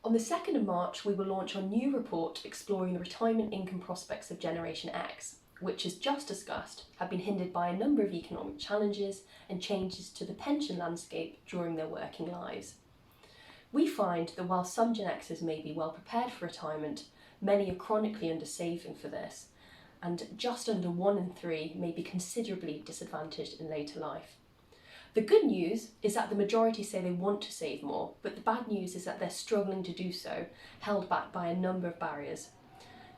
On the 2nd of March, we will launch our new report exploring the retirement income prospects of Generation X, which, as just discussed, have been hindered by a number of economic challenges and changes to the pension landscape during their working lives. We find that while some Gen Xers may be well prepared for retirement, many are chronically under-saving for this, and just under 1 in 3 may be considerably disadvantaged in later life. The good news is that the majority say they want to save more, but the bad news is that they're struggling to do so, held back by a number of barriers.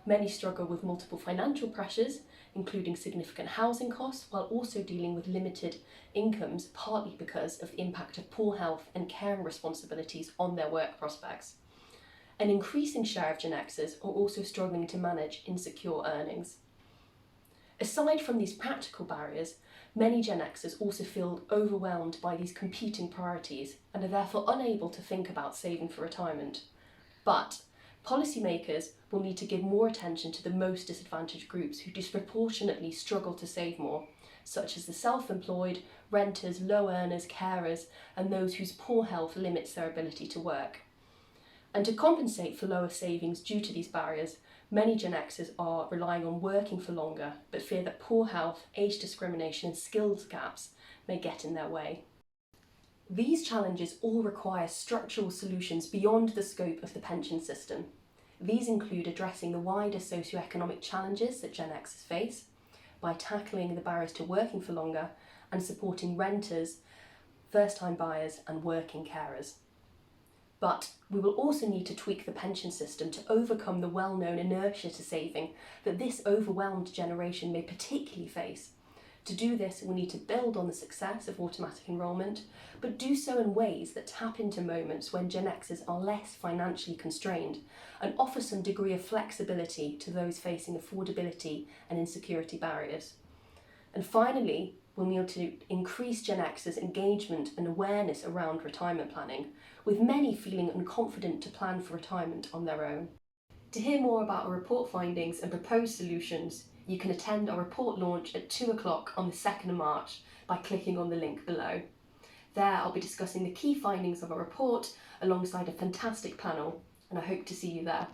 Many struggle with multiple financial pressures, including significant housing costs, while also dealing with limited incomes, partly because of the impact of poor health and caring responsibilities on their work prospects. An increasing share of Gen Xers are also struggling to manage insecure earnings. Aside from these practical barriers, many Gen Xers also feel overwhelmed by these competing priorities and are therefore unable to think about saving for retirement. But policymakers will need to give more attention to the most disadvantaged groups who disproportionately struggle to save more, such as the self-employed, renters, low earners, carers, and those whose poor health limits their ability to work. And to compensate for lower savings due to these barriers, many Gen Xers are relying on working for longer, but fear that poor health, age discrimination, and skills gaps may get in their way. These challenges all require structural solutions beyond the scope of the pension system. These include addressing the wider socioeconomic challenges that Gen Xers face by tackling the barriers to working for longer and supporting renters, first-time buyers, and working carers. But we will also need to tweak the pension system to overcome the well-known inertia to saving that this overwhelmed generation may particularly face. To do this, we need to build on the success of automatic enrolment, but do so in ways that tap into moments when Gen Xers are less financially constrained and offer some degree of flexibility to those facing affordability and insecurity barriers. And finally, we'll need to increase Gen Xers' engagement and awareness around retirement planning, with many feeling unconfident to plan for retirement on their own. To hear more about our report findings and proposed solutions, you can attend our report launch at 2 o'clock on the 2nd of March by clicking on the link below. There I'll be discussing the key findings of our report alongside a fantastic panel, and I hope to see you there.